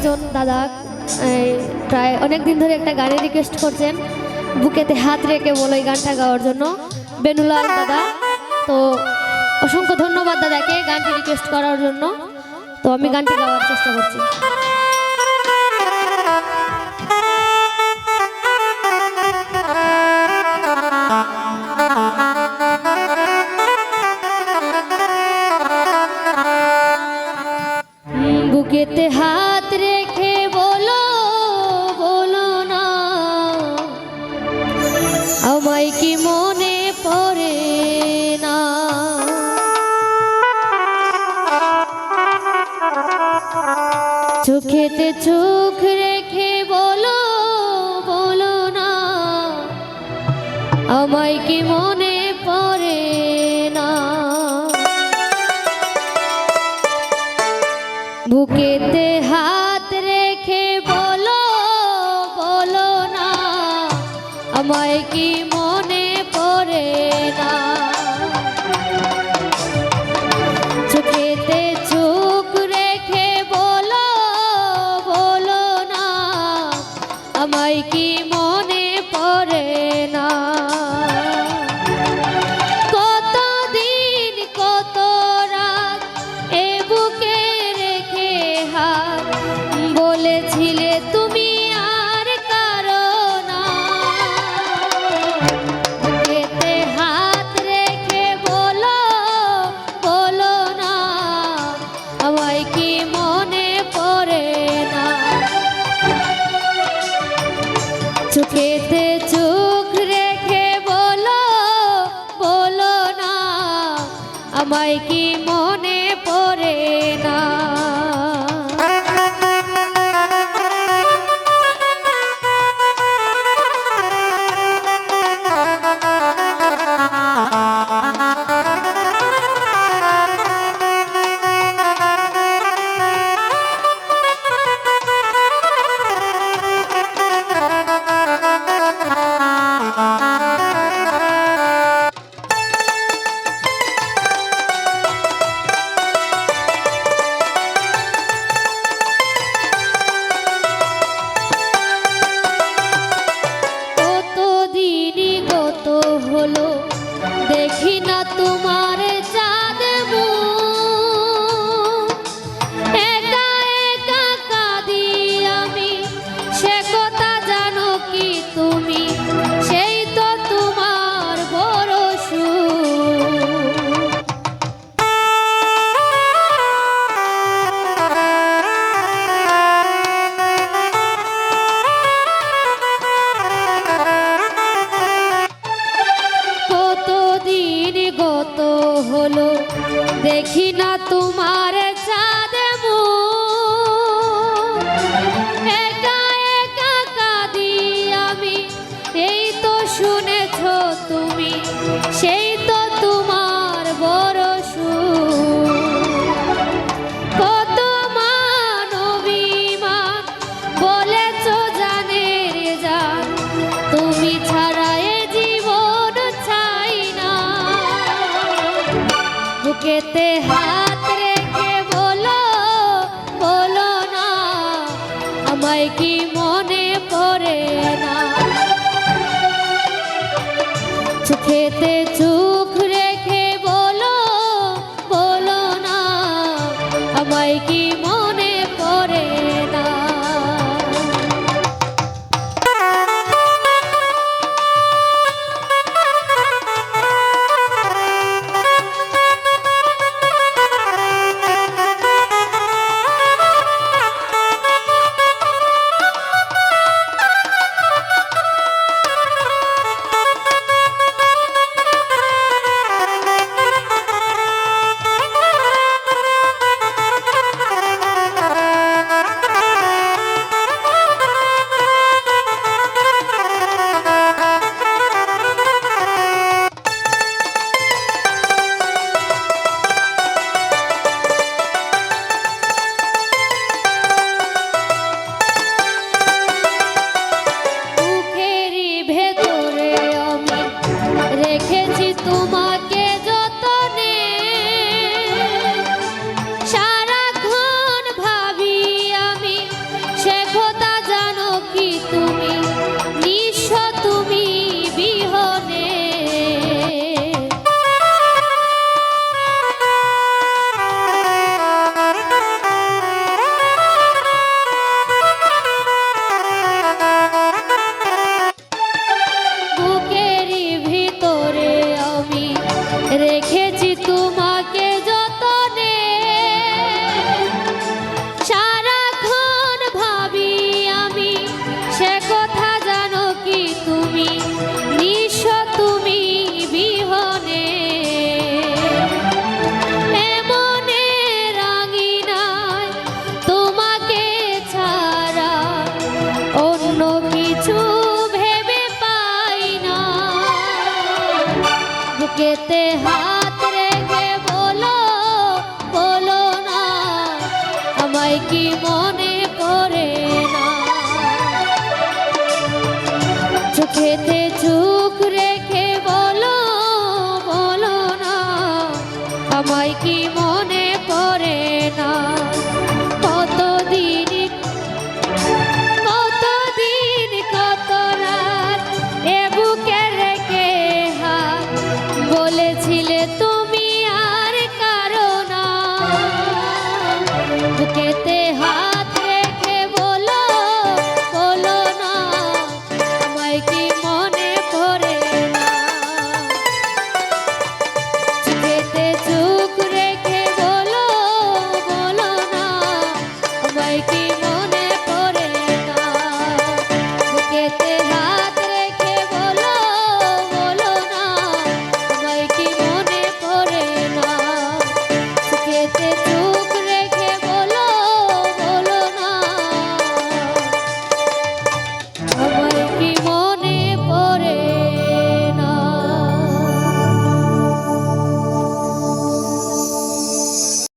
একজন দাদা প্রায় অনেক দিন ধরে একটা গানের রিকোয়েস্ট করছেন, বুকেতে হাত রেখে বলো এই গানটা গাওয়ার জন্য, বেনুলাল দাদা। তো অসংখ্য ধন্যবাদ দাদাকে গানটি রিকোয়েস্ট করার জন্য। তো আমি গানটি গাওয়ার চেষ্টা করছি। বুকেতে হাত রেখে বলো বলো না, আমায় কি মনে পড়ে না? চোখেতে চোখ রেখে বলো বলো না, আমায় কি মনে পড়ে না? বুকেতে হাত রেখে বলো বলো না, আমায় কি মনে পড়ে না? চোখেতে চোখ রেখে বলো বলো না, আমায় কি মনে পড়ে না? কতদিন কত রাত এ বুকে রেখে হাত বলেছিলে তুমি আর কারো না। বুকেতে হাত রেখে বলো বলো না, আমায় কি মনে পড়ে না? চোখেতে চোখ রেখে বলো বলো না, আমায় কি মনে পড়ে না? হলো দেখি না তোমার চাঁদ মুখ, একা একা কাঁদি আমি, সে কথা জানো কি তুমি? সেই তো তোমার বড় সুখ। গত হলো দেখি না তোমার চাঁদ মুখ, একা একা কাঁদি আমি, এই তো শুনেছ তুমি, সেই তো তোমার বড় সুখ। কত মান অভিমান বলেছ জানের জান, তুমি ছাড়া এ জীবন চাই না। বুকেতে হাত রেখে বলো বলো না, আমায় কি মনে পড়ে না? চোখেতে চোখ রেখে বলো বলো না, আমায় কি মনে পড়ে না? পায়েতে হাত রেখে বলো বলো না আমায় কি মনে পড়ে না চোখেতে চোখ রেখে বলো বলো না আমায় কি মনে পড়ে না